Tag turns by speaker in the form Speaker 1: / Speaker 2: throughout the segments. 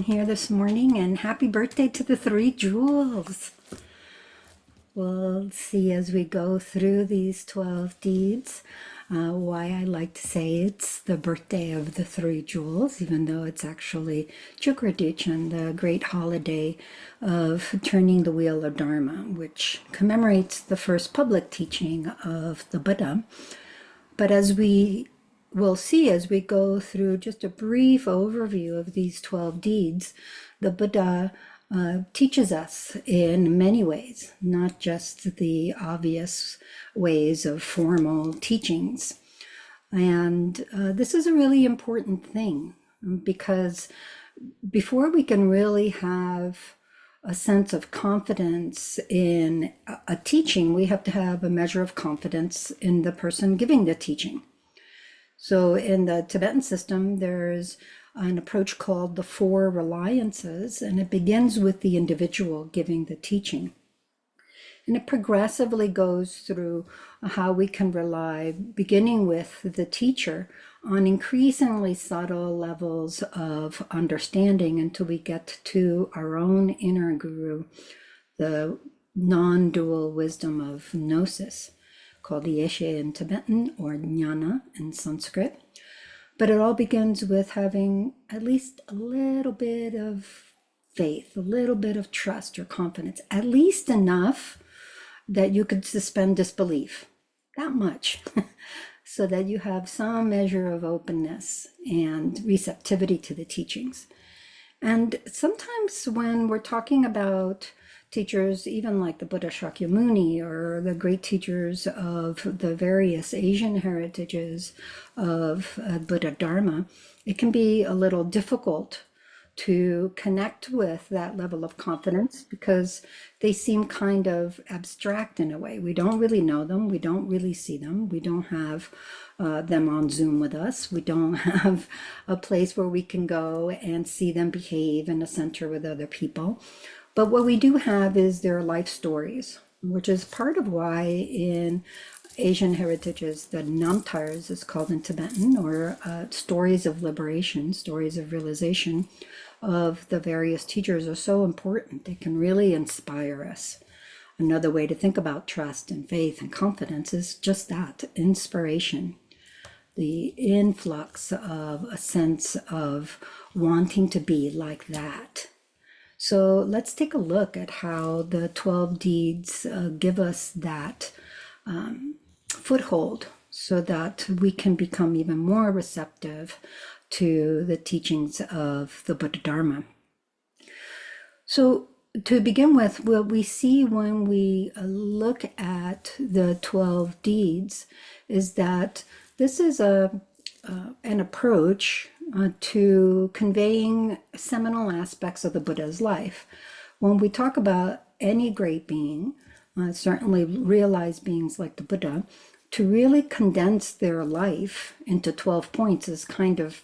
Speaker 1: here this morning, and happy birthday to the three jewels. We'll see as we go through these 12 deeds why I like to say it's the birthday of the three jewels, even though it's actually Chokor Duchen, the great holiday of turning the wheel of Dharma, which commemorates the first public teaching of the Buddha. But as we will see as we go through just a brief overview of these 12 deeds, the Buddha teaches us in many ways, not just the obvious ways of formal teachings. And this is a really important thing, because before we can really have a sense of confidence in a teaching, we have to have a measure of confidence in the person giving the teaching. So in the Tibetan system, there's an approach called the Four Reliances, and it begins with the individual giving the teaching. And it progressively goes through how we can rely, beginning with the teacher, on increasingly subtle levels of understanding until we get to our own inner guru, the non-dual wisdom of gnosis, called Yeshe in Tibetan or Jnana in Sanskrit. But it all begins with having at least a little bit of faith, a little bit of trust or confidence, at least enough that you could suspend disbelief, that much, so that you have some measure of openness and receptivity to the teachings. And sometimes when we're talking about teachers, even like the Buddha Shakyamuni or the great teachers of the various Asian heritages of Buddha Dharma, it can be a little difficult to connect with that level of confidence because they seem kind of abstract in a way. We don't really know them. We don't really see them. We don't have them on Zoom with us. We don't have a place where we can go and see them behave in a center with other people. But what we do have is their life stories, which is part of why in Asian heritages, the namtars is called in Tibetan, or stories of liberation, stories of realization of the various teachers are so important. They can really inspire us. Another way to think about trust and faith and confidence is just that, inspiration. The influx of a sense of wanting to be like that. So let's take a look at how the 12 deeds give us that foothold so that we can become even more receptive to the teachings of the Buddha Dharma. So to begin with, what we see when we look at the 12 deeds is that this is an approach to conveying seminal aspects of the Buddha's life. When we talk about any great being, certainly realized beings like the Buddha, to really condense their life into 12 points is kind of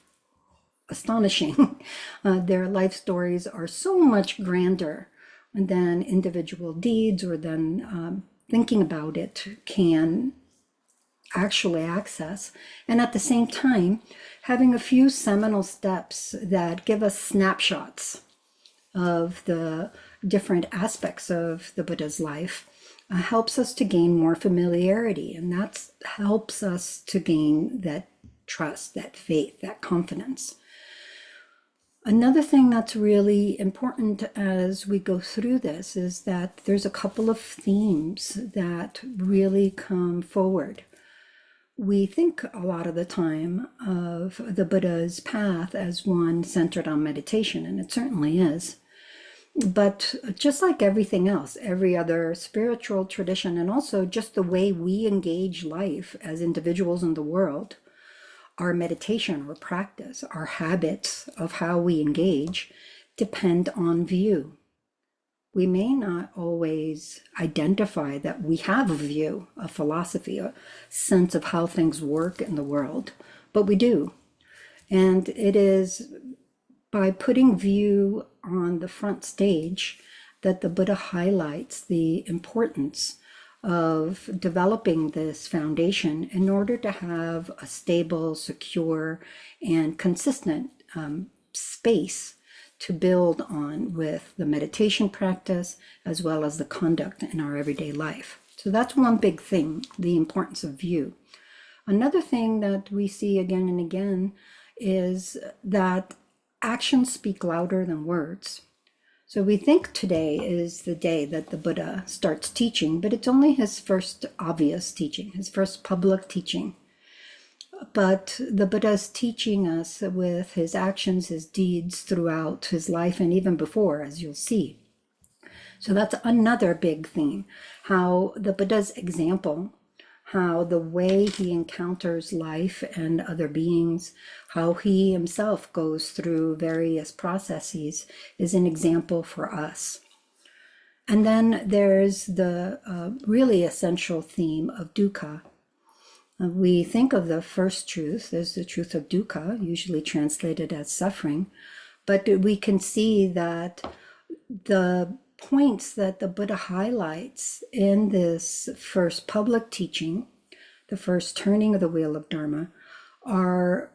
Speaker 1: astonishing. Their life stories are so much grander than individual deeds or than thinking about it can actually access. And at the same time, having a few seminal steps that give us snapshots of the different aspects of the Buddha's life helps us to gain more familiarity. And that helps us to gain that trust, that faith, that confidence. Another thing that's really important as we go through this is that there's a couple of themes that really come forward. We think a lot of the time of the Buddha's path as one centered on meditation, and it certainly is. But just like everything else, every other spiritual tradition, and also just the way we engage life as individuals in the world, our meditation or practice, our habits of how we engage depend on view. We may not always identify that we have a view, a philosophy, a sense of how things work in the world, but we do. And it is by putting view on the front stage that the Buddha highlights the importance of developing this foundation in order to have a stable, secure, and consistent space to build on with the meditation practice as well as the conduct in our everyday life. So that's one big thing, the importance of view. Another thing that we see again and again is that actions speak louder than words. So we think today is the day that the Buddha starts teaching, but it's only his first obvious teaching, his first public teaching. But the Buddha is teaching us with his actions, his deeds throughout his life and even before, as you'll see. So that's another big theme, how the Buddha's example, how the way he encounters life and other beings, how he himself goes through various processes is an example for us. And then there's the really essential theme of dukkha. We think of the first truth as the truth of dukkha, usually translated as suffering, but we can see that the points that the Buddha highlights in this first public teaching, the first turning of the wheel of Dharma, are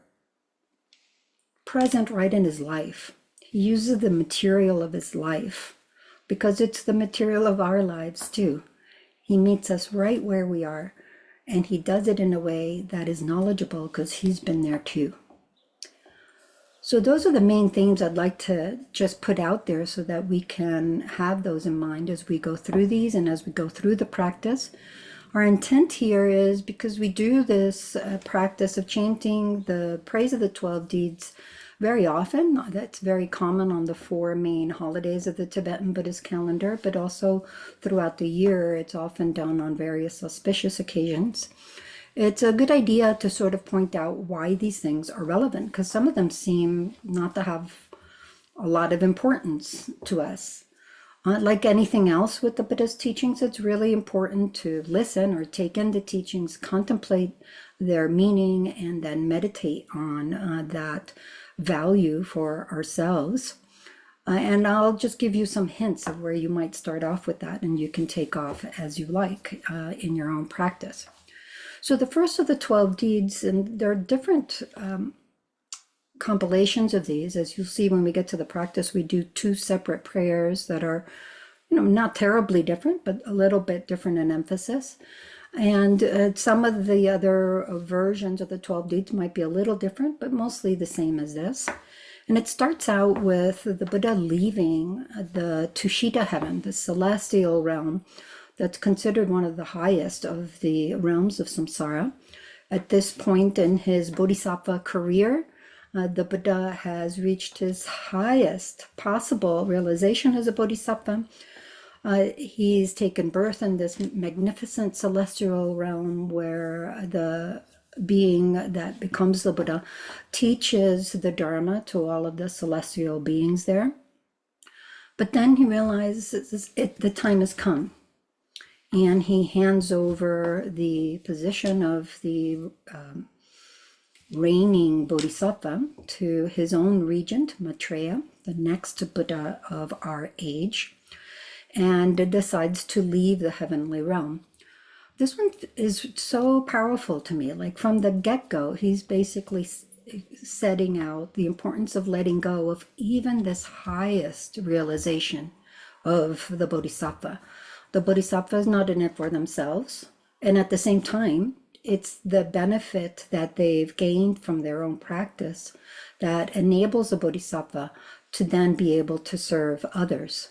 Speaker 1: present right in his life. He uses the material of his life because it's the material of our lives too. He meets us right where we are, and he does it in a way that is knowledgeable because he's been there too. So those are the main themes I'd like to just put out there so that we can have those in mind as we go through these and as we go through the practice. Our intent here is, because we do this practice of chanting the praise of the 12 deeds very often. That's very common on the 4 main holidays of the Tibetan Buddhist calendar, but also throughout the year. It's often done on various auspicious occasions. It's a good idea to sort of point out why these things are relevant, because some of them seem not to have a lot of importance to us. Like anything else with the Buddhist teachings, it's really important to listen or take in the teachings, contemplate their meaning, and then meditate on that value for ourselves. And I'll just give you some hints of where you might start off with that, and you can take off as you like in your own practice. So the first of the 12 deeds, and there are different compilations of these. As you'll see when we get to the practice, we do 2 separate prayers that are, not terribly different, but a little bit different in emphasis. And some of the other versions of the 12 deeds might be a little different, but mostly the same as this. And it starts out with the Buddha leaving the Tushita heaven, the celestial realm, that's considered one of the highest of the realms of samsara. At this point in his bodhisattva career, the Buddha has reached his highest possible realization as a bodhisattva. He's taken birth in this magnificent celestial realm where the being that becomes the Buddha teaches the Dharma to all of the celestial beings there. But then he realizes the time has come. And he hands over the position of the reigning bodhisattva to his own regent, Maitreya, the next Buddha of our age, and decides to leave the heavenly realm. This one is so powerful to me. Like from the get-go, he's basically setting out the importance of letting go of even this highest realization of the bodhisattva. The bodhisattva is not in it for themselves. And at the same time, it's the benefit that they've gained from their own practice that enables a bodhisattva to then be able to serve others.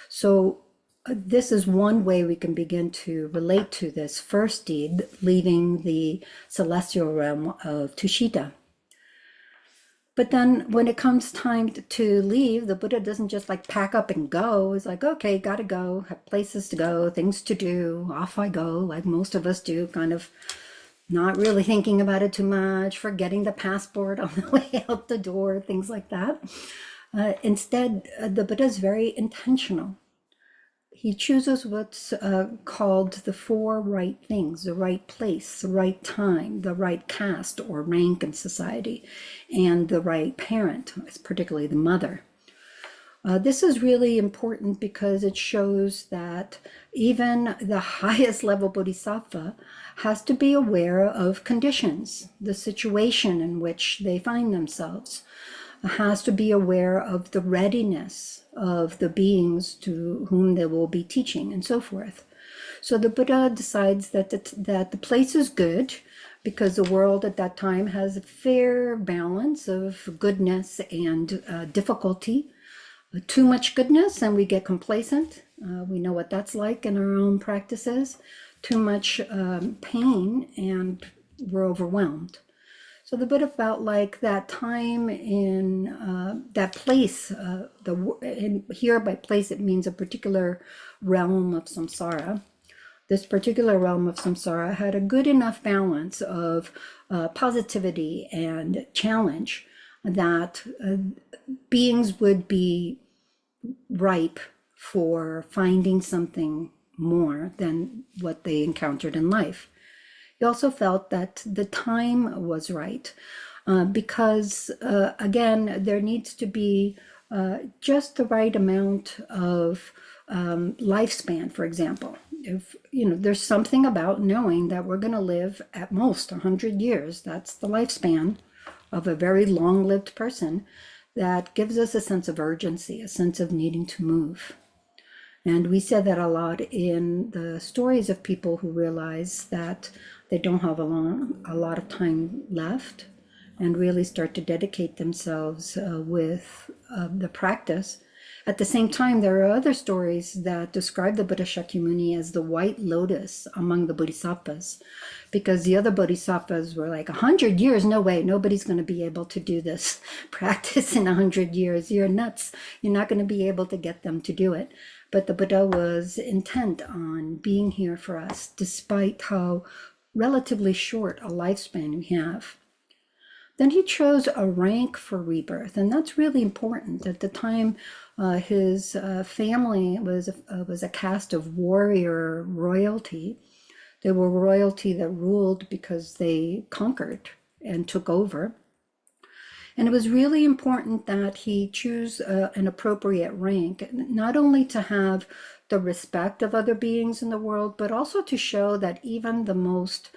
Speaker 1: So this is one way we can begin to relate to this first deed, leaving the celestial realm of Tushita. But then when it comes time to leave, the Buddha doesn't just like pack up and go. It's like, okay, gotta go, have places to go, things to do, off I go, like most of us do, kind of not really thinking about it too much, forgetting the passport on the way out the door, things like that. Instead, the Buddha is very intentional. He chooses what's called the 4 right things: the right place, the right time, the right caste or rank in society, and the right parent, particularly the mother. This is really important because it shows that even the highest level bodhisattva has to be aware of conditions, the situation in which they find themselves. has to be aware of the readiness of the beings to whom they will be teaching and so forth. So the Buddha decides that the place is good because the world at that time has a fair balance of goodness and difficulty. Too much goodness and we get complacent. We know what that's like in our own practices. Too much pain and we're overwhelmed. So the Buddha felt like that time in that place, here by place it means a particular realm of samsara. This particular realm of samsara had a good enough balance of positivity and challenge that beings would be ripe for finding something more than what they encountered in life. He also felt that the time was right because, again, there needs to be just the right amount of lifespan, for example. If, there's something about knowing that we're going to live at most 100 years, that's the lifespan of a very long-lived person, that gives us a sense of urgency, a sense of needing to move. And we said that a lot in the stories of people who realize that they don't have a lot of time left and really start to dedicate themselves with the practice. At the same time, there are other stories that describe the Buddha Shakyamuni as the white lotus among the bodhisattvas, because the other bodhisattvas were like, 100 years, no way, nobody's going to be able to do this practice in 100 years. You're nuts. You're not going to be able to get them to do it. But the Buddha was intent on being here for us, despite how relatively short a lifespan we have. Then he chose a rank for rebirth, and that's really important. At the time, his family was a caste of warrior royalty. They were royalty that ruled because they conquered and took over. And it was really important that he choose an appropriate rank, not only to have the respect of other beings in the world, but also to show that even the most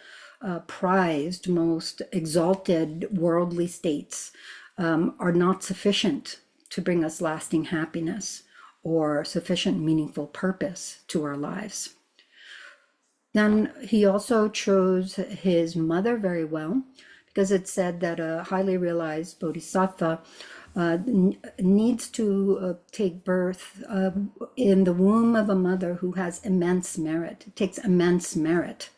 Speaker 1: prized, most exalted worldly states are not sufficient to bring us lasting happiness or sufficient meaningful purpose to our lives. Then he also chose his mother very well, because it said that a highly realized bodhisattva needs to take birth in the womb of a mother who has immense merit. It takes immense merit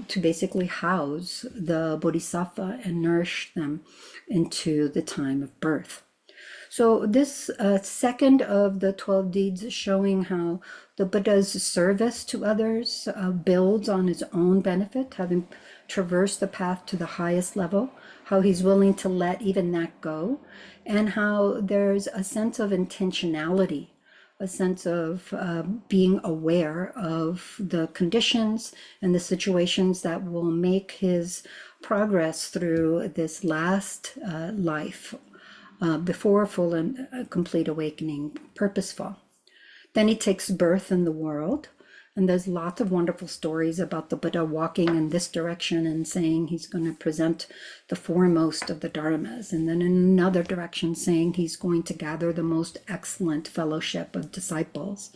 Speaker 1: to basically house the bodhisattva and nourish them into the time of birth. So this second of the 12 deeds showing how the Buddha's service to others builds on his own benefit, having traversed the path to the highest level, how he's willing to let even that go, and how there's a sense of intentionality, a sense of being aware of the conditions and the situations that will make his progress through this last life before full and complete awakening purposeful. Then he takes birth in the world, and there's lots of wonderful stories about the Buddha walking in this direction and saying he's going to present the foremost of the dharmas, and then in another direction saying he's going to gather the most excellent fellowship of disciples,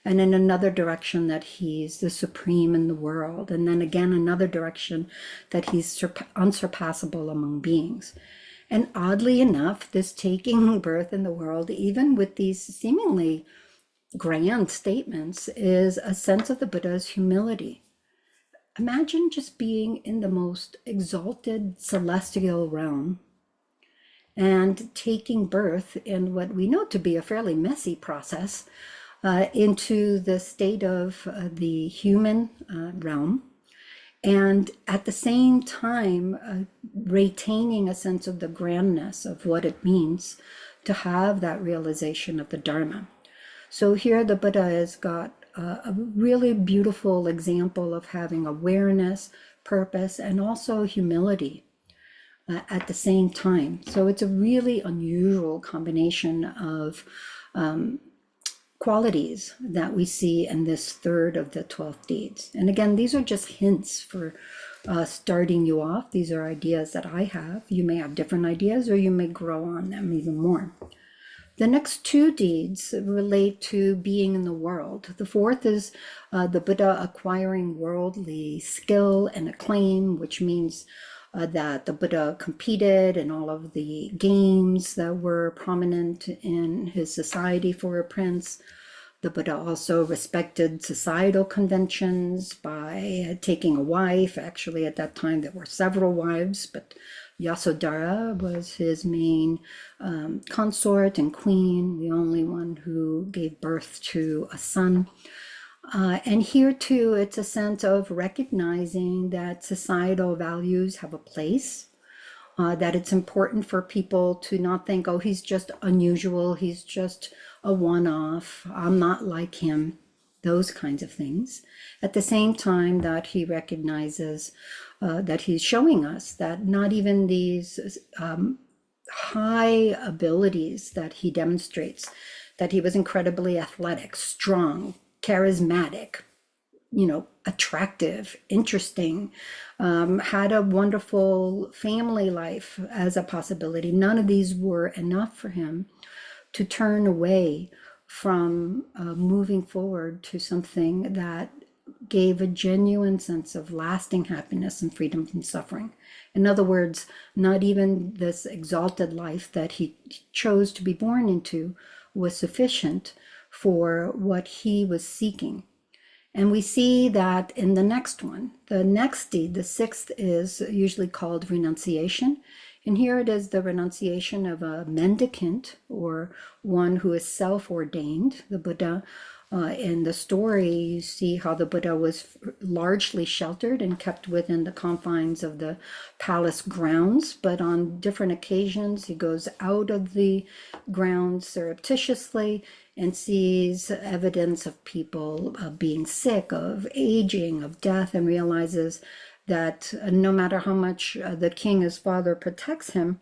Speaker 1: and in another direction that he's the supreme in the world, and then again another direction that he's unsurpassable among beings. And oddly enough, this taking birth in the world, even with these seemingly grand statements, is a sense of the Buddha's humility. Imagine just being in the most exalted celestial realm and taking birth in what we know to be a fairly messy process into the state of the human realm, and at the same time retaining a sense of the grandness of what it means to have that realization of the Dharma. So here the Buddha has got a really beautiful example of having awareness, purpose, and also humility at the same time. So it's a really unusual combination of qualities that we see in this third of the 12 deeds. And again, these are just hints for starting you off. These are ideas that I have. You may have different ideas, or you may grow on them even more. The next two deeds relate to being in the world. The fourth is the Buddha acquiring worldly skill and acclaim, which means that the Buddha competed in all of the games that were prominent in his society for a prince. The Buddha also respected societal conventions by taking a wife. Actually, at that time, there were several wives, but Yasodhara was his main consort and queen, the only one who gave birth to a son. And here too, it's a sense of recognizing that societal values have a place, that it's important for people to not think, oh, he's just unusual, he's just a one-off, I'm not like him, those kinds of things. At the same time that he recognizes that he's showing us that not even these high abilities that he demonstrates, that he was incredibly athletic, strong, charismatic, attractive, interesting, had a wonderful family life as a possibility. None of these were enough for him to turn away from moving forward to something that gave a genuine sense of lasting happiness and freedom from suffering. In other words, not even this exalted life that he chose to be born into was sufficient for what he was seeking. And we see that in the next one. The next deed, the sixth, is usually called renunciation. And here it is the renunciation of a mendicant, or one who is self-ordained. The Buddha, in the story, you see how the Buddha was largely sheltered and kept within the confines of the palace grounds. But on different occasions, he goes out of the grounds surreptitiously and sees evidence of people being sick, of aging, of death, and realizes that no matter how much the king, his father, protects him,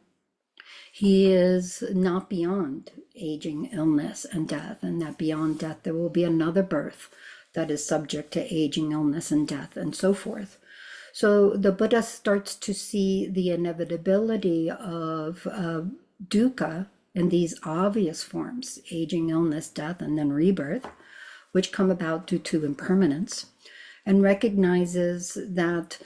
Speaker 1: he is not beyond aging, illness, and death, and that beyond death there will be another birth that is subject to aging, illness, and death, and so forth. So the Buddha starts to see the inevitability of dukkha in these obvious forms, aging, illness, death, and then rebirth, which come about due to impermanence, and recognizes that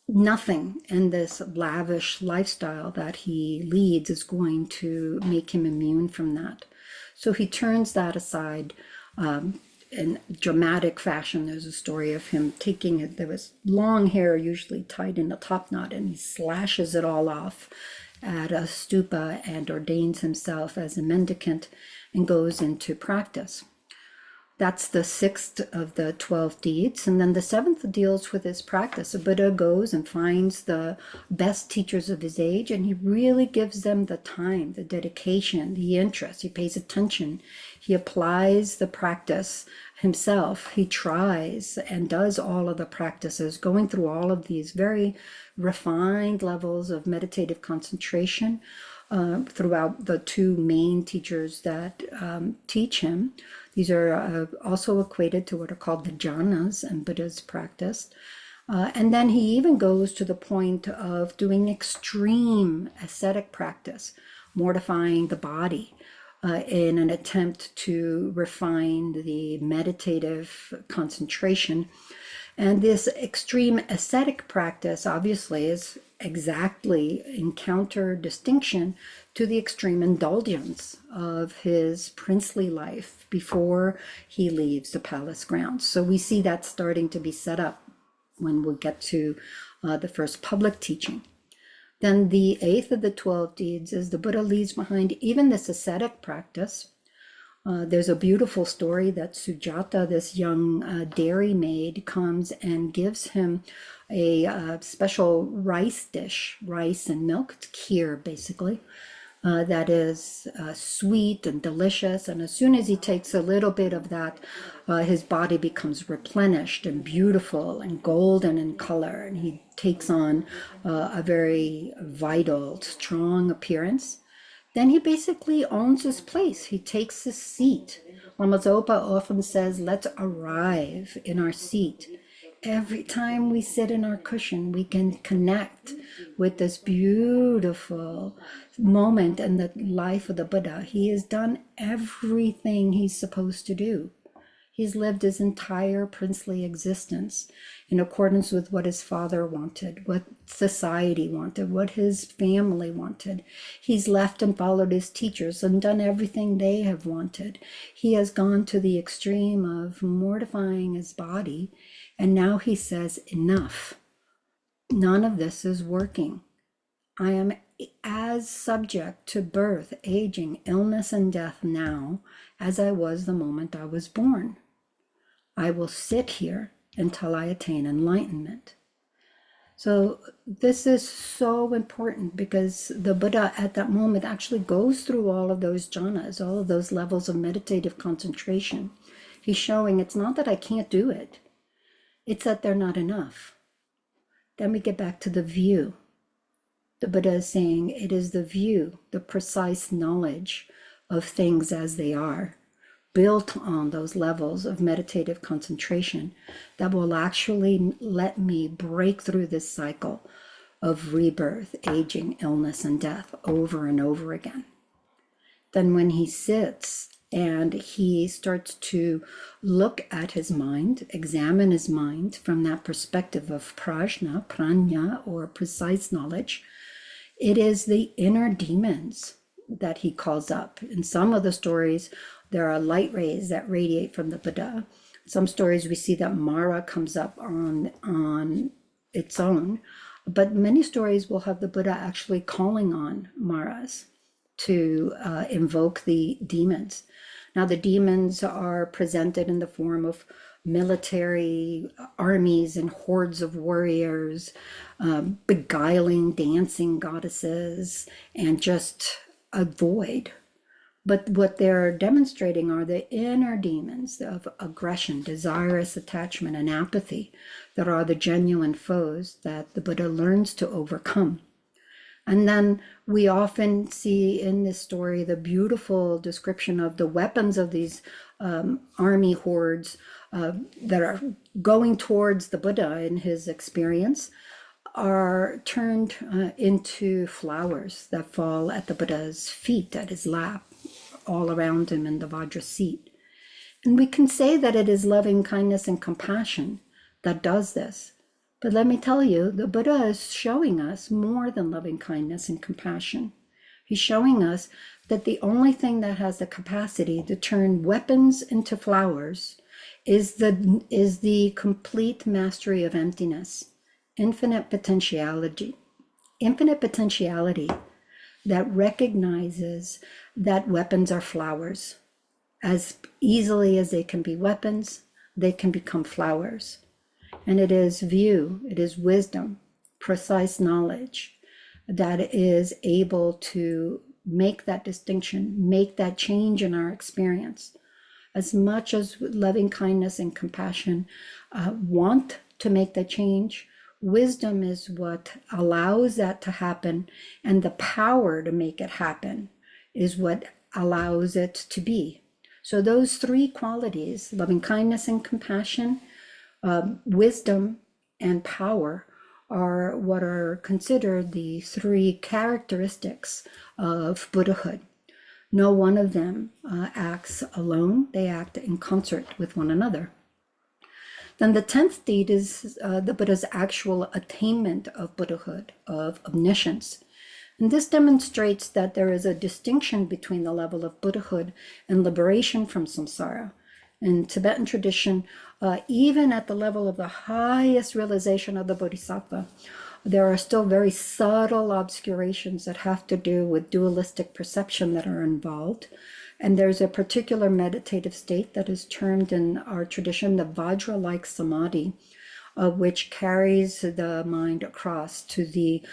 Speaker 1: nothing in this lavish lifestyle that he leads is going to make him immune from that. So he turns that aside in dramatic fashion. There's a story of him taking it, there was long hair usually tied in a top knot, and he slashes it all off at a stupa and ordains himself as a mendicant and goes into practice. That's the sixth of the 12 deeds. And then the seventh deals with his practice. The Buddha goes and finds the best teachers of his age, and he really gives them the time, the dedication, the interest. He pays attention. He applies the practice himself. He tries and does all of the practices, going through all of these very refined levels of meditative concentration throughout the two main teachers that teach him. These are also equated to what are called the jhanas in Buddha's practice. And then he even goes to the point of doing extreme ascetic practice, mortifying the body in an attempt to refine the meditative concentration. And this extreme ascetic practice obviously is exactly in counter distinction to the extreme indulgence of his princely life before he leaves the palace grounds. So we see that starting to be set up when we get to the first public teaching. Then the eighth of the 12 deeds is the Buddha leaves behind even this ascetic practice. There's a beautiful story that Sujata, this young dairy maid, comes and gives him a special rice dish, rice and milk, it's kheer basically, that is sweet and delicious. And as soon as he takes a little bit of that, his body becomes replenished and beautiful and golden in color. And he takes on a very vital, strong appearance. Then he basically owns his place. He takes his seat. Lamas Zopa often says, let's arrive in our seat. Every time we sit in our cushion, we can connect with this beautiful moment in the life of the Buddha. He has done everything he's supposed to do. He's lived his entire princely existence in accordance with what his father wanted, what society wanted, what his family wanted. He's left and followed his teachers and done everything they have wanted. He has gone to the extreme of mortifying his body, and now he says, enough. None of this is working. I am as subject to birth, aging, illness, and death now as I was the moment I was born. I will sit here until I attain enlightenment. So this is so important because the Buddha at that moment actually goes through all of those jhanas, all of those levels of meditative concentration. He's showing it's not that I can't do it, it's that they're not enough. Then we get back to the view. The Buddha is saying it is the view, the precise knowledge of things as they are, built on those levels of meditative concentration, that will actually let me break through this cycle of rebirth, aging, illness, and death over and over again. Then when he sits and he starts to look at his mind, examine his mind from that perspective of prajna, or precise knowledge, it is the inner demons that he calls up. In some of the stories, there are light rays that radiate from the Buddha. Some stories we see that Mara comes up on its own, but many stories will have the Buddha actually calling on Maras to invoke the demons. Now the demons are presented in the form of military armies and hordes of warriors, beguiling, dancing goddesses, and just a void. But what they're demonstrating are the inner demons of aggression, desirous attachment, and apathy that are the genuine foes that the Buddha learns to overcome. And then we often see in this story the beautiful description of the weapons of these army hordes that are going towards the Buddha in his experience are turned into flowers that fall at the Buddha's feet, at his lap, all around him in the Vajra seat. And we can say that it is loving kindness and compassion that does this. But let me tell you, the Buddha is showing us more than loving kindness and compassion. He's showing us that the only thing that has the capacity to turn weapons into flowers is the complete mastery of emptiness, infinite potentiality that recognizes that weapons are flowers. As easily as they can be weapons, they can become flowers. And it is view, it is wisdom, precise knowledge that is able to make that distinction, make that change in our experience. As much as loving kindness and compassion want to make that change, wisdom is what allows that to happen, and the power to make it happen is what allows it to be. So those three qualities, loving kindness and compassion, wisdom, and power, are what are considered the three characteristics of Buddhahood. No one of them acts alone, they act in concert with one another. Then the 10th deed is the Buddha's actual attainment of Buddhahood, of omniscience. And this demonstrates that there is a distinction between the level of Buddhahood and liberation from samsara. In Tibetan tradition, even at the level of the highest realization of the Bodhisattva, there are still very subtle obscurations that have to do with dualistic perception that are involved. And there's a particular meditative state that is termed in our tradition the Vajra-like samadhi, which carries the mind across to the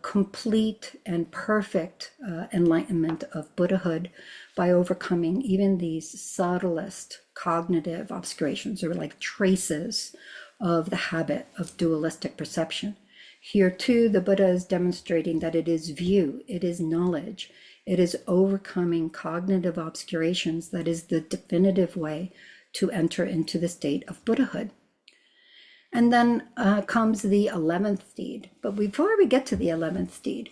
Speaker 1: complete and perfect enlightenment of Buddhahood by overcoming even these subtlest cognitive obscurations, or like traces of the habit of dualistic perception. Here too, the Buddha is demonstrating that it is view, it is knowledge, it is overcoming cognitive obscurations that is the definitive way to enter into the state of Buddhahood. And then comes the 11th deed. But before we get to the 11th deed,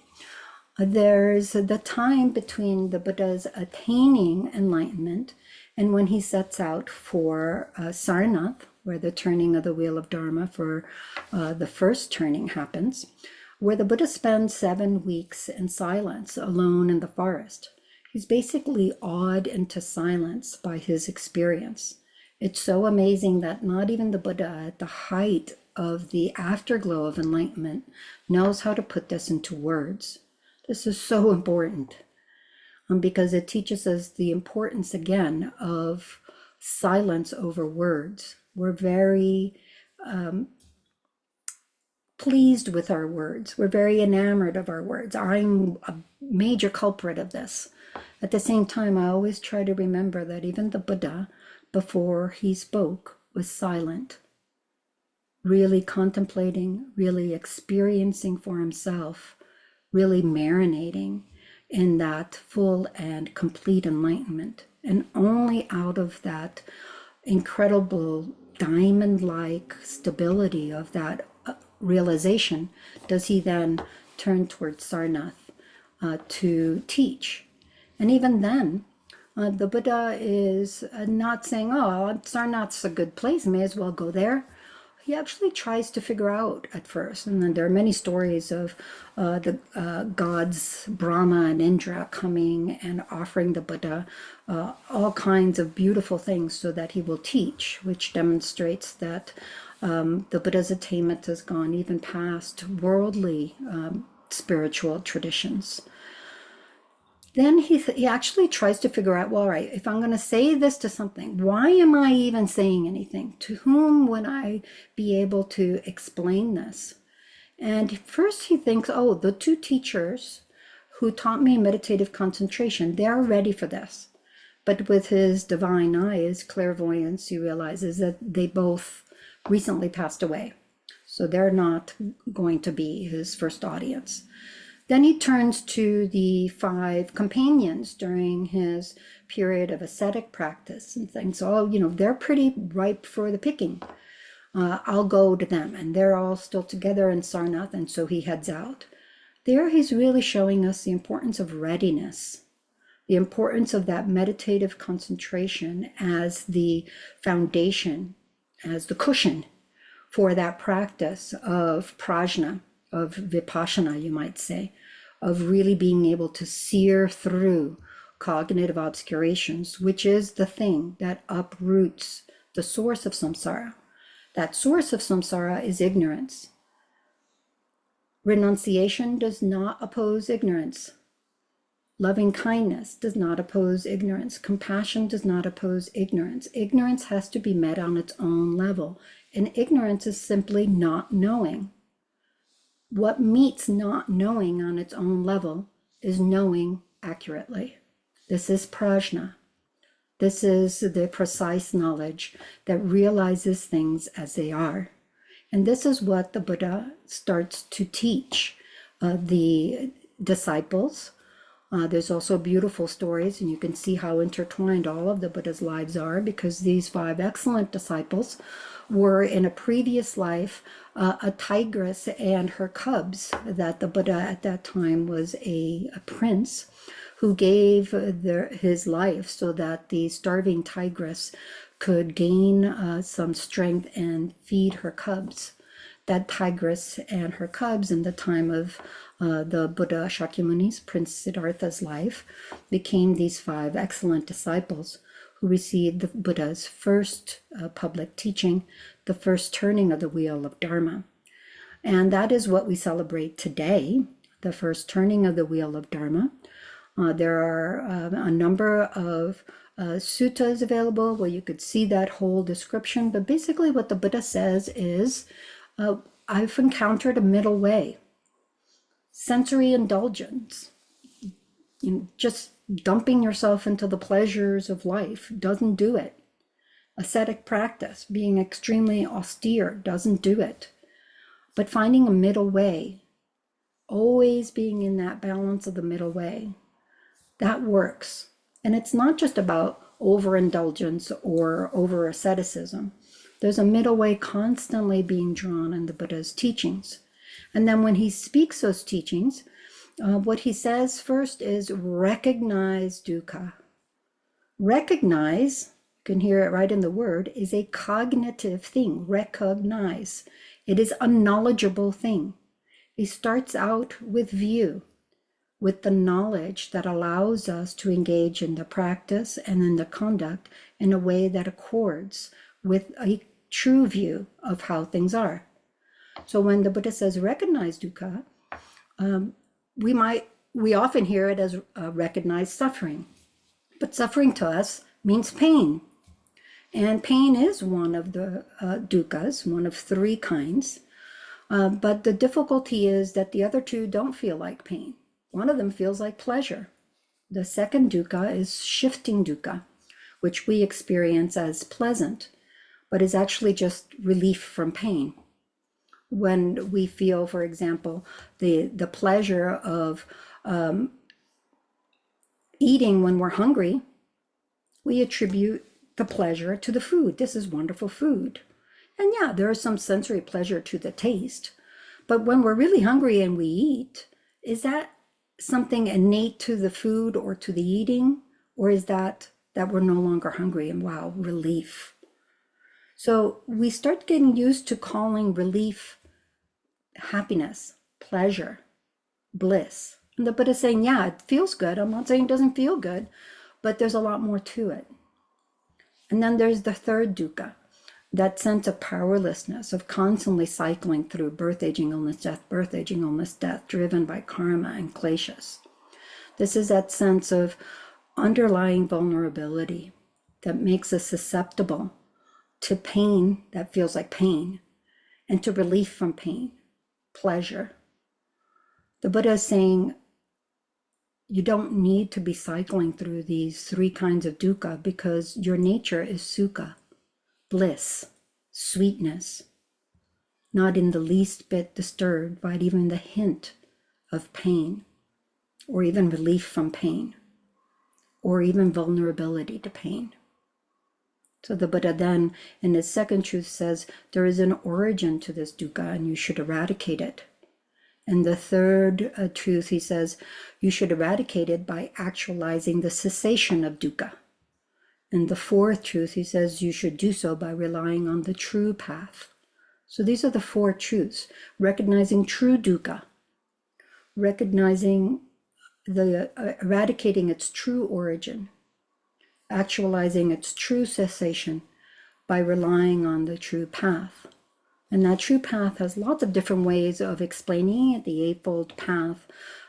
Speaker 1: there's the time between the Buddha's attaining enlightenment and when he sets out for Sarnath, where the turning of the wheel of Dharma for the first turning happens, where the Buddha spends 7 weeks in silence, alone in the forest. He's basically awed into silence by his experience. It's so amazing that not even the Buddha at the height of the afterglow of enlightenment knows how to put this into words. This is so important because it teaches us the importance again of silence over words. We're very pleased with our words. We're very enamored of our words. I'm a major culprit of this. At the same time, I always try to remember that even the Buddha, before he spoke, was silent, really contemplating, really experiencing for himself, really marinating in that full and complete enlightenment. And only out of that incredible diamond-like stability of that realization does he then turn towards Sarnath to teach. And even then, the Buddha is not saying, oh, Sarnath's a good place, may as well go there. He actually tries to figure out at first, and then there are many stories of the gods Brahma and Indra coming and offering the Buddha all kinds of beautiful things so that he will teach, which demonstrates that the Buddha's attainment has gone even past worldly spiritual traditions. Then he actually tries to figure out, well, all right, if I'm going to say this to something, why am I even saying anything? To whom would I be able to explain this? And first he thinks, oh, the 2 teachers who taught me meditative concentration, they're ready for this. But with his divine eye, his clairvoyance, he realizes that they both recently passed away. So they're not going to be his first audience. Then he turns to the 5 companions during his period of ascetic practice and thinks, oh, they're pretty ripe for the picking. I'll go to them. And they're all still together in Sarnath, and so he heads out. There he's really showing us the importance of readiness, the importance of that meditative concentration as the foundation, as the cushion for that practice of prajna, of vipassana, you might say, of really being able to sear through cognitive obscurations, which is the thing that uproots the source of samsara. That source of samsara is ignorance. Renunciation does not oppose ignorance. Loving kindness does not oppose ignorance. Compassion does not oppose ignorance. Ignorance has to be met on its own level, and ignorance is simply not knowing. What meets not knowing on its own level is knowing accurately. This is prajna. This is the precise knowledge that realizes things as they are. And this is what the Buddha starts to teach the disciples. There's also beautiful stories, and you can see how intertwined all of the Buddha's lives are, because these 5 excellent disciples were in a previous life a tigress and her cubs, that the Buddha at that time was a prince who gave his life so that the starving tigress could gain some strength and feed her cubs. That tigress and her cubs in the time of the Buddha Shakyamuni's, Prince Siddhartha's life, became these 5 excellent disciples who received the Buddha's first public teaching, the first turning of the wheel of Dharma. And that is what we celebrate today, the first turning of the wheel of Dharma. There are a number of suttas available where you could see that whole description, but basically what the Buddha says is, I've encountered a middle way. Sensory indulgence, just dumping yourself into the pleasures of life doesn't do it. Ascetic practice, being extremely austere, doesn't do it. But finding a middle way, always being in that balance of the middle way, that works. And it's not just about overindulgence or over asceticism. There's a middle way constantly being drawn in the Buddha's teachings. And then when he speaks those teachings, what he says first is recognize dukkha. Recognize, you can hear it right in the word, is a cognitive thing. Recognize. It is a knowledgeable thing. He starts out with view, with the knowledge that allows us to engage in the practice and in the conduct in a way that accords with a true view of how things are. So when the Buddha says recognize dukkha, we often hear it as recognize suffering, but suffering to us means pain. And pain is one of the dukkhas, one of three kinds. But the difficulty is that the other two don't feel like pain. One of them feels like pleasure. The second dukkha is shifting dukkha, which we experience as pleasant, but is actually just relief from pain. When we feel, for example, the pleasure of eating when we're hungry, we attribute the pleasure to the food. This is wonderful food. And yeah, there is some sensory pleasure to the taste. But when we're really hungry and we eat, is that something innate to the food or to the eating? Or is that we're no longer hungry and wow, relief? So we start getting used to calling relief happiness, pleasure, bliss. And the Buddha is saying, yeah, it feels good. I'm not saying it doesn't feel good, but there's a lot more to it. And then there's the third dukkha, that sense of powerlessness, of constantly cycling through birth, aging, illness, death, driven by karma and kleshas. This is that sense of underlying vulnerability that makes us susceptible to pain that feels like pain, and to relief from pain, pleasure. The Buddha is saying, you don't need to be cycling through these three kinds of dukkha because your nature is sukha, bliss, sweetness, not in the least bit disturbed by even the hint of pain, or even relief from pain, or even vulnerability to pain. So the Buddha then, in his second truth, says there is an origin to this dukkha and you should eradicate it. And the third truth, he says, you should eradicate it by actualizing the cessation of dukkha. And the fourth truth, he says, you should do so by relying on the true path. So these are the four truths: recognizing true dukkha, recognizing eradicating its true origin, actualizing its true cessation by relying on the true path. And that true path has lots of different ways of explaining it: the Eightfold Path,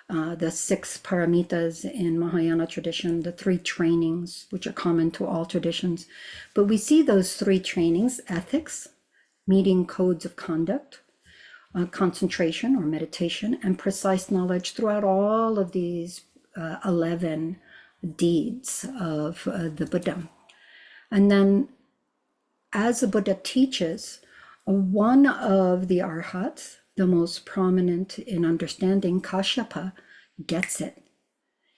Speaker 1: the 6 paramitas in Mahayana tradition, the 3 trainings, which are common to all traditions. But we see those 3 trainings: ethics, meeting codes of conduct, concentration or meditation, and precise knowledge throughout all of these 11 deeds of the Buddha. And then as the Buddha teaches, one of the arhats, the most prominent in understanding, Kashyapa, gets it.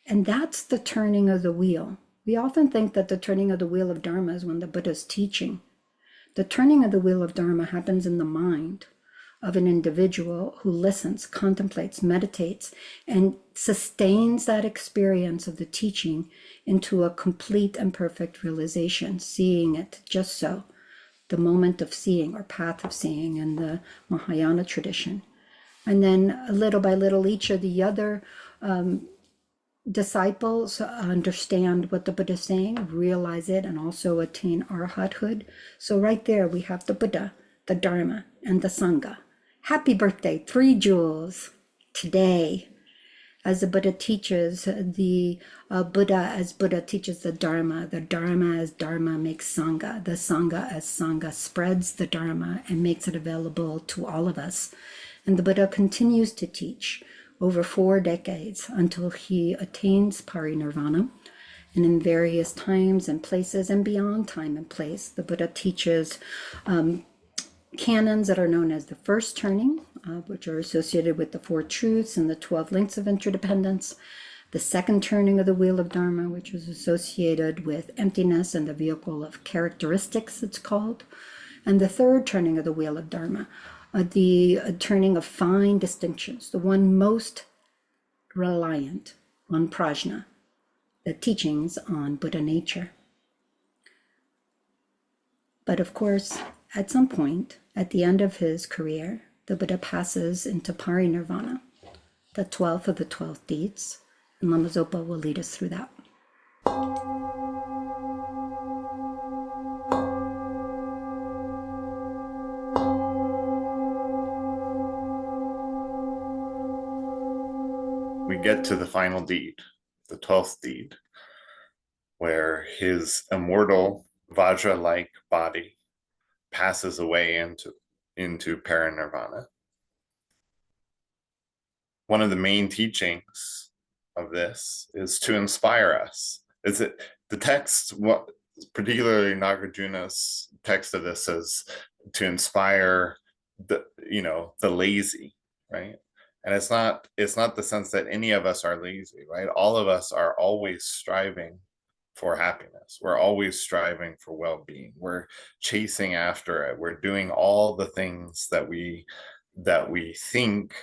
Speaker 1: And that's the turning of the wheel. We often think that the turning of the wheel of Dharma is when the Buddha is teaching. The turning of the wheel of Dharma happens in the mind of an individual who listens, contemplates, meditates, and sustains that experience of the teaching into a complete and perfect realization, seeing it just so, the moment of seeing or path of seeing in the Mahayana tradition. And then little by little, each of the other disciples understand what the Buddha is saying, realize it, and also attain arhathood. So right there we have the Buddha, the Dharma, and the Sangha. Happy birthday, 3 jewels today. As the Buddha teaches, the Buddha as Buddha teaches the Dharma as Dharma makes Sangha, the Sangha as Sangha spreads the Dharma and makes it available to all of us. And the Buddha continues to teach over 4 decades until he attains parinirvana. And in various times and places and beyond time and place, the Buddha teaches canons that are known as the first turning, which are associated with the 4 truths and the 12 links of interdependence. The second turning of the wheel of Dharma, which is associated with emptiness and the vehicle of characteristics, it's called. And the third turning of the wheel of Dharma, the turning of fine distinctions, the one most reliant on Prajna, the teachings on Buddha nature. But of course, at some point, at the end of his career, the Buddha passes into parinirvana, the 12th of the 12 deeds, and Lama Zopa will lead us through that.
Speaker 2: We get to the final deed, the 12th deed, where his immortal Vajra-like body passes away into parinirvana. One of the main teachings of this is to inspire us. Is it the text, what particularly Nagarjuna's text of this says to inspire the lazy, right? And it's not the sense that any of us are lazy, right? All of us are always striving for happiness. We're always striving for well-being. We're chasing after it. We're doing all the things that we think,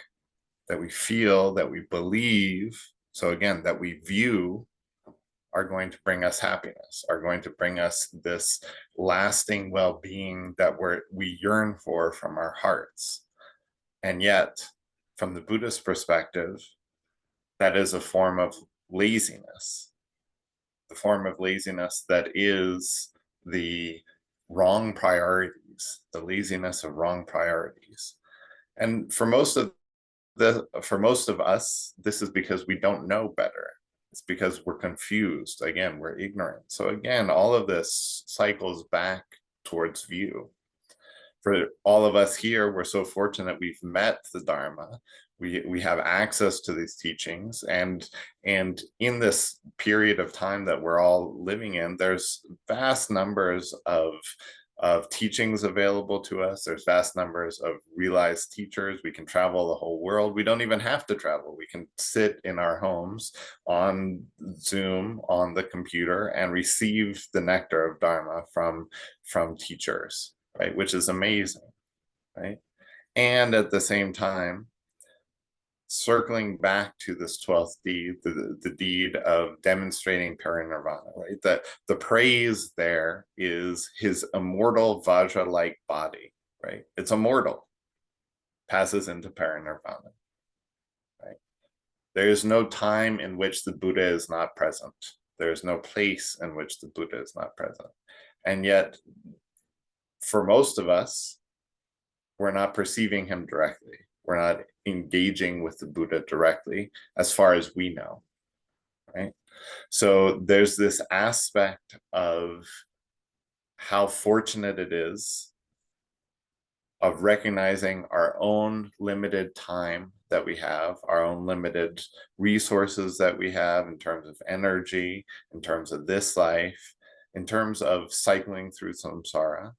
Speaker 2: that we feel, that we believe, so again, that we view are going to bring us happiness, are going to bring us this lasting well-being that we yearn for from our hearts. And yet, from the Buddhist perspective, that is a form of laziness. The form of laziness that is the wrong priorities, the laziness of wrong priorities. And for most of us, this is because we don't know better. It's because we're confused. Again, we're ignorant. So again, all of this cycles back towards view. For all of us here, we're so fortunate we've met the Dharma. We have access to these teachings, and in this period of time that we're all living in, there's vast numbers of teachings available to us. There's vast numbers of realized teachers. We can travel the whole world. We don't even have to travel. We can sit in our homes on Zoom, on the computer, and receive the nectar of Dharma from teachers, right? Which is amazing, right? And at the same time, circling back to this 12th deed, the deed of demonstrating parinirvana, right? That the praise there is his immortal Vajra-like body, right? It's immortal, passes into parinirvana, right? There is no time in which the Buddha is not present. There is no place in which the Buddha is not present. And yet, for most of us, we're not perceiving him directly. We're not engaging with the Buddha directly, as far as we know, right? So there's this aspect of how fortunate it is of recognizing our own limited time that we have, our own limited resources that we have in terms of energy, in terms of this life, in terms of cycling through samsara.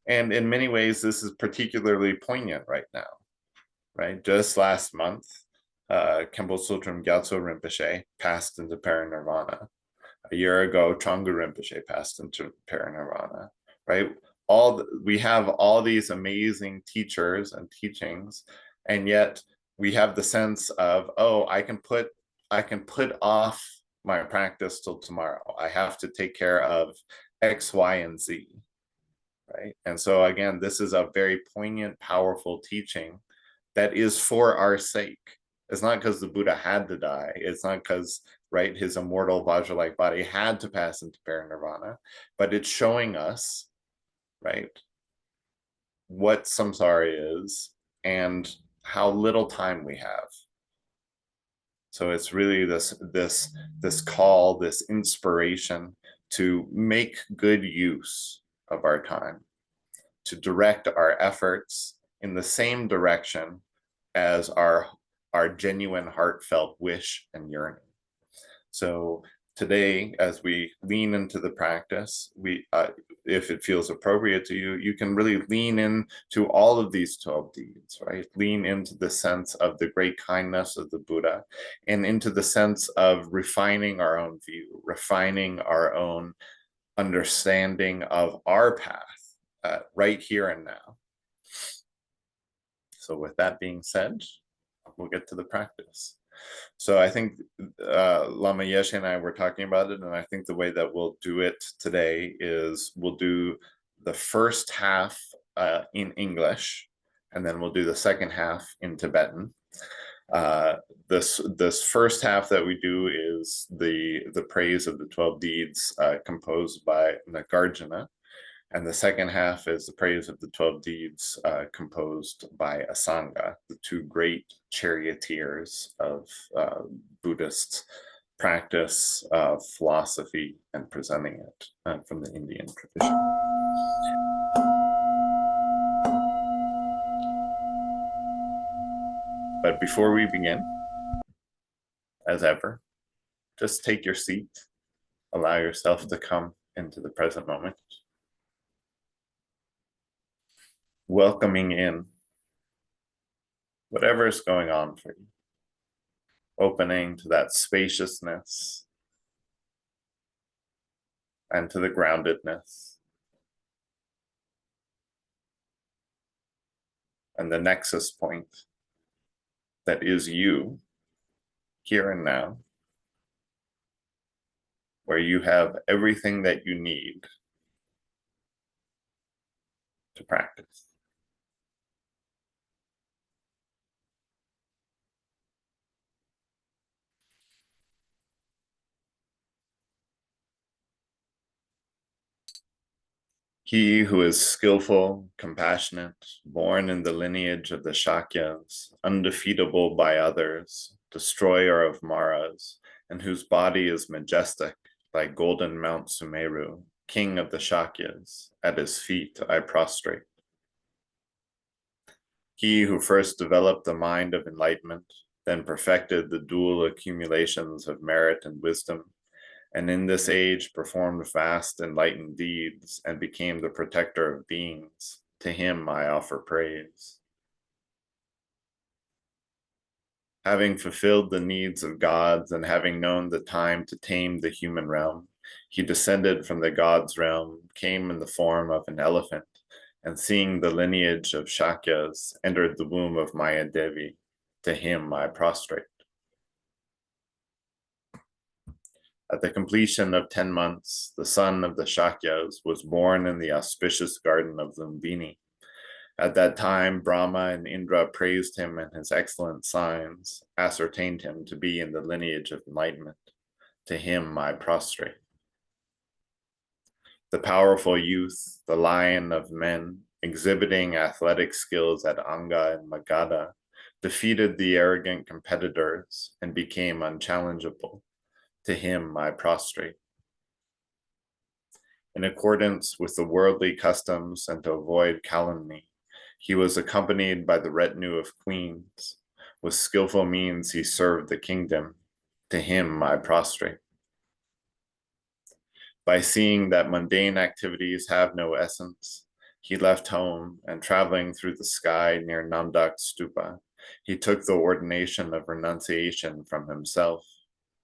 Speaker 2: And in many ways, this is particularly poignant right now, right? Just last month, Khenpo Sotrim Gyatso Rinpoche passed into parinirvana. A year ago, Changu Rinpoche passed into parinirvana, right? We have all these amazing teachers and teachings, and yet we have the sense of, oh, I can put off my practice till tomorrow. I have to take care of X, Y, and Z, right? And so again, this is a very poignant, powerful teaching that is for our sake. It's not because the Buddha had to die. It's not because, right, his immortal Vajra-like body had to pass into parinirvana, but it's showing us, right, what samsara is and how little time we have. So it's really this call, this inspiration to make good use of our time, to direct our efforts in the same direction as our genuine heartfelt wish and yearning. So today, as we lean into the practice, if it feels appropriate to you, you can really lean into all of these 12 deeds, right? Lean into the sense of the great kindness of the Buddha, and into the sense of refining our own view, refining our own understanding of our path, right here and now. So with that being said, we'll get to the practice. So I think Lama Yeshe and I were talking about it, and I think the way that we'll do it today is we'll do the first half in English, and then we'll do the second half in Tibetan. This first half that we do is the praise of the 12 deeds composed by Nagarjuna. And the second half is the praise of the 12 deeds composed by Asanga, the two great charioteers of Buddhist practice, philosophy, and presenting it from the Indian tradition. But before we begin, as ever, just take your seat, allow yourself to come into the present moment. Welcoming in whatever is going on for you, opening to that spaciousness and to the groundedness and the nexus point that is you here and now, where you have everything that you need to practice. He who is skillful, compassionate, born in the lineage of the Shakyas, undefeatable by others, destroyer of Maras, and whose body is majestic, like golden Mount Sumeru, king of the Shakyas, at his feet I prostrate. He who first developed the mind of enlightenment, then perfected the dual accumulations of merit and wisdom, and in this age performed vast enlightened deeds and became the protector of beings. To him I offer praise. Having fulfilled the needs of gods and having known the time to tame the human realm, he descended from the gods' realm, came in the form of an elephant, and seeing the lineage of Shakyas, entered the womb of Maya Devi. To him I prostrate. At the completion of 10 months, the son of the Shakyas was born in the auspicious garden of Lumbini. At that time, Brahma and Indra praised him and his excellent signs, ascertained him to be in the lineage of enlightenment. To him I prostrate. The powerful youth, the lion of men, exhibiting athletic skills at Anga and Magadha, defeated the arrogant competitors and became unchallengeable. To him I prostrate. In accordance with the worldly customs and to avoid calumny, he was accompanied by the retinue of queens. With skillful means he served the kingdom. To him I prostrate. By seeing that mundane activities have no essence, he left home and traveling through the sky near Namdak Stupa, he took the ordination of renunciation from himself.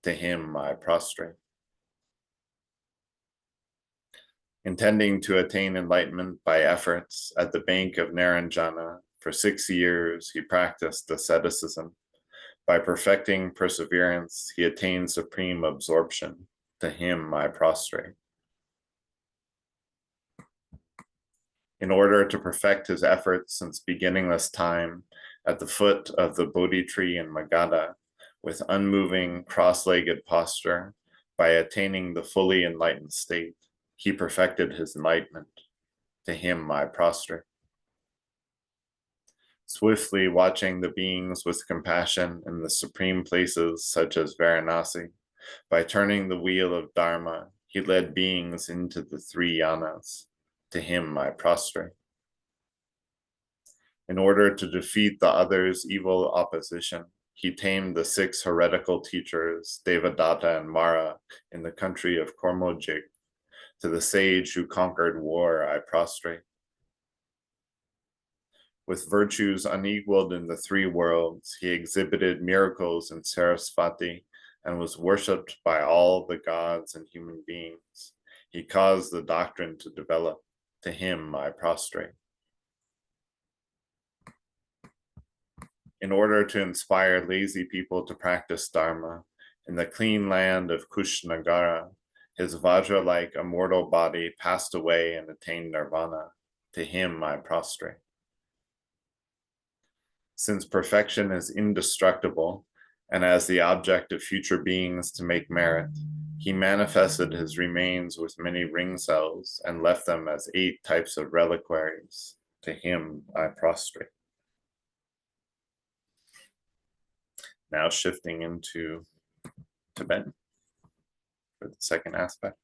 Speaker 2: To him I prostrate. Intending to attain enlightenment by efforts at the bank of Naranjana, for 6 years he practiced asceticism. By perfecting perseverance, he attained supreme absorption. To him I prostrate. In order to perfect his efforts since beginningless time, at the foot of the Bodhi tree in Magadha, with unmoving cross-legged posture, by attaining the fully enlightened state, he perfected his enlightenment. To him I prostrate. Swiftly watching the beings with compassion in the supreme places such as Varanasi, by turning the wheel of Dharma, he led beings into the 3 yanas. To him I prostrate. In order to defeat the other's evil opposition, he tamed the 6 heretical teachers, Devadatta and Mara, in the country of Kormojig. To the sage who conquered war I prostrate. With virtues unequaled in the 3 worlds, he exhibited miracles in Sarasvati and was worshipped by all the gods and human beings. He caused the doctrine to develop. to him I prostrate. In order to inspire lazy people to practice Dharma, in the clean land of Kushnagara, his Vajra-like immortal body passed away and attained nirvana. To him I prostrate. Since perfection is indestructible, and as the object of future beings to make merit, he manifested his remains with many ring cells and left them as 8 types of reliquaries. To him I prostrate. Now shifting into Tibetan for the second aspect.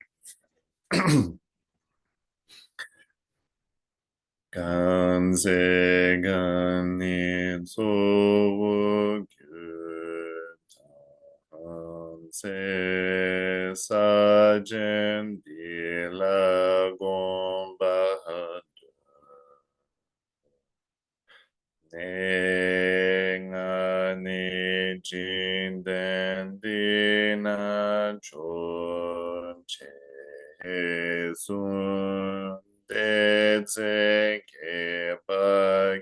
Speaker 2: Ganze gani tsowu gyutan se sajen di la gomba ngani jinden dina chon che sun de ze ke pa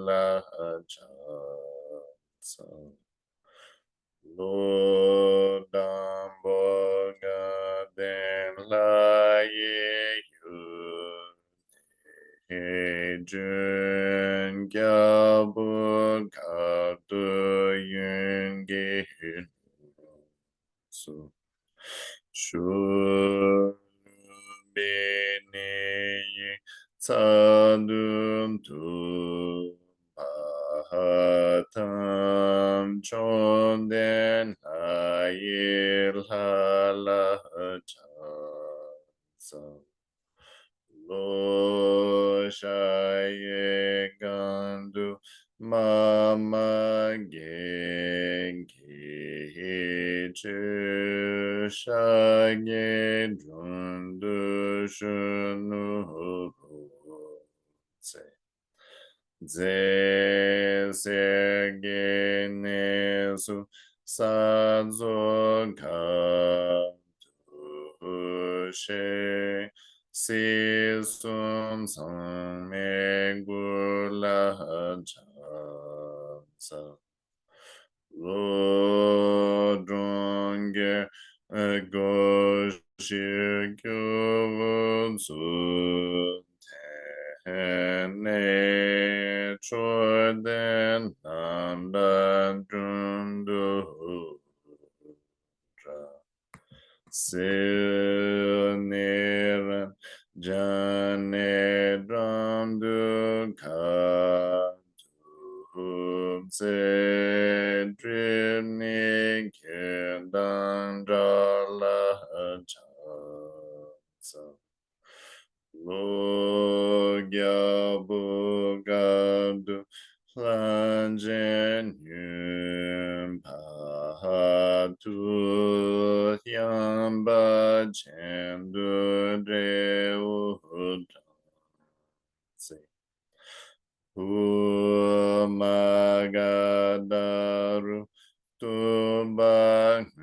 Speaker 2: la cha lo dam bo ga den la ye yu jun kya bu ka tu yun ge su shu be ne ye ca dun tu pa tam chon den ha ye la cha sa lo shaye gandu mama genki chu shage jundu shunu se ze serge nesu sazo ka tu she si sun sang me gu la cha sa lo dronge go shi kyu su ne cho den nan dan dun du Siniran Jane Dram Duka Se Drini Kendan Jala Chansa Logya Bugadu Lanjen Yum Pahatu Yamba Chendu Dreu Se Umagadaru Tubakun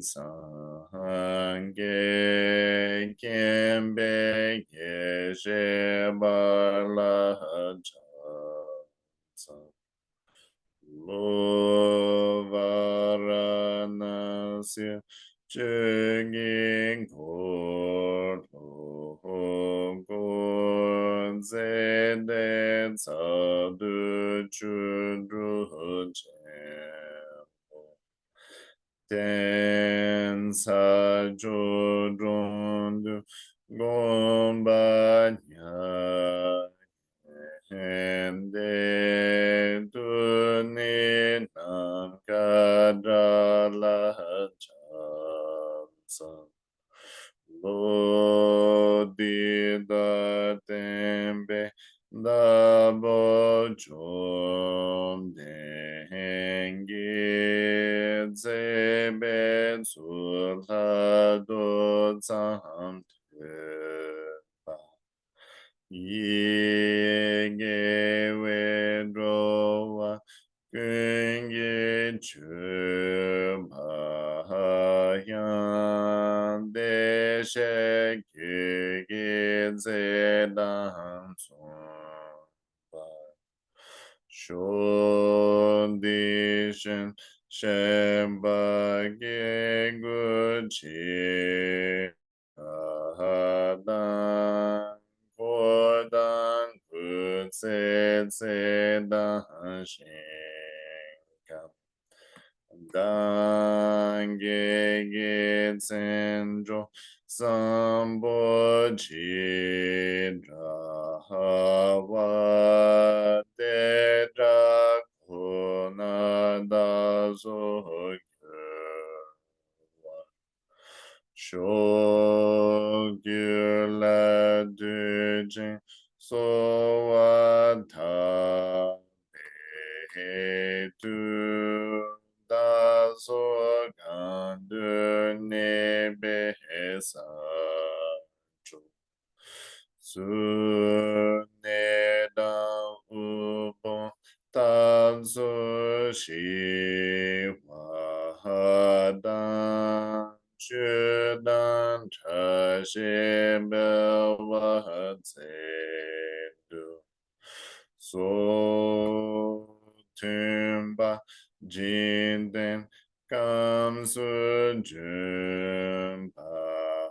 Speaker 2: Sange Kembe Keshe Barla Lo Varanasi Chugin Kor Gon Zeden Sadu Chudru Ten Sa Jodrondu Gombanya Hende Duni Nam Kadala Chansa Lo Dida Tembe Dabo Chom Dengi Zebe Sulhado Zam Yege Wedrowa Kungi Chubhayan Deshe Kiki Tibetan Chokor Duchen Shembage Guchi Ahadan Kodan Kutse Tsedan Shenkam Dange Genjo Samboji Rahawa Dedra Kunada Zogyurwa Shogyula Dujin Sowata Hetu Daso Gandu Nebesa Suneda Upo Tanzu Shi Wahadan Chudan Tashi Belvahatsedu So Tumba Jinden Kamsu Jumpa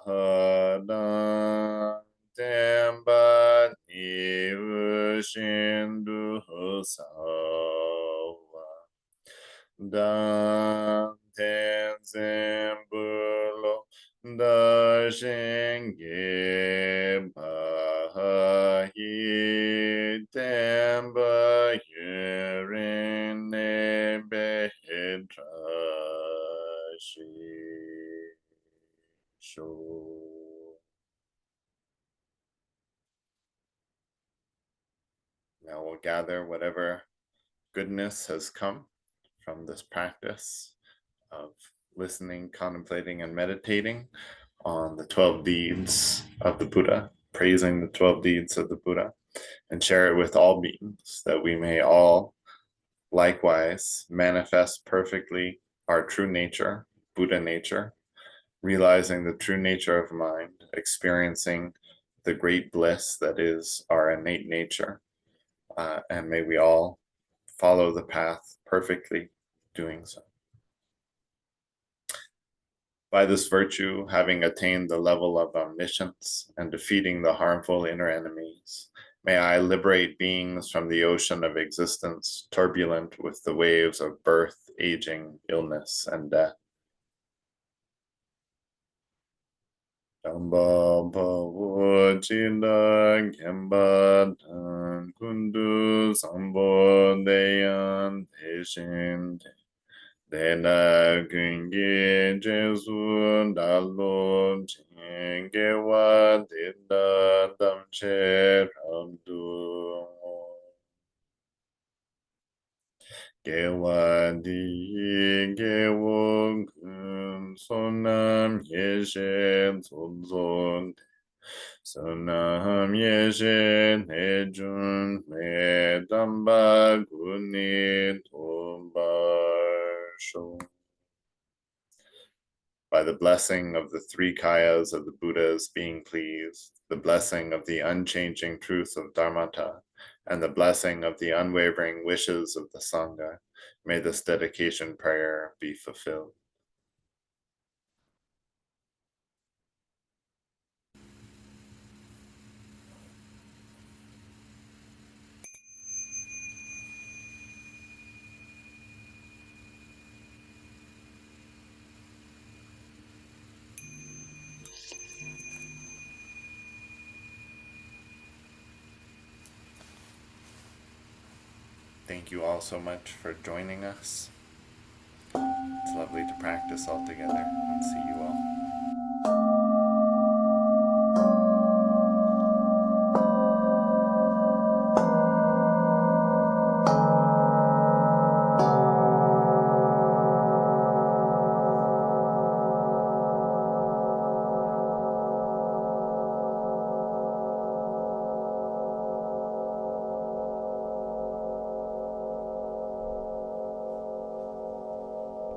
Speaker 2: Hadan Temba Nivu Shindu Sawa Dan Tenzin Bulo Da Shenge Bahahi Temba Yurin Nebehedrashi Sho. Now we'll gather whatever goodness has come from this practice of listening, contemplating, and meditating on the 12 deeds of the Buddha, praising the 12 deeds of the Buddha, and share it with all beings, that we may all likewise manifest perfectly our true nature, Buddha nature, realizing the true nature of mind, experiencing the great bliss that is our innate nature. And may we all follow the path perfectly, doing so. By this virtue, having attained the level of omniscience and defeating the harmful inner enemies, may I liberate beings from the ocean of existence, turbulent with the waves of birth, aging, illness, and death. Damba Bhavo Chila Gemba Tan Kundu Sambo Deyan Deshin Dena Gungi Jesu Dalo Chingewa Dida Damche Ramdu Gewa Di Gewon Kun Sonam Yeshe and Zopa Sonam Yeshe Nejun Me Damba Guni Tombar Sho. By the blessing of the three kayas of the Buddhas being pleased, the blessing of the unchanging truth of Dharmata, and the blessing of the unwavering wishes of the Sangha, may this dedication prayer be fulfilled. Thank you all so much for joining us. It's lovely to practice all together, and see you all.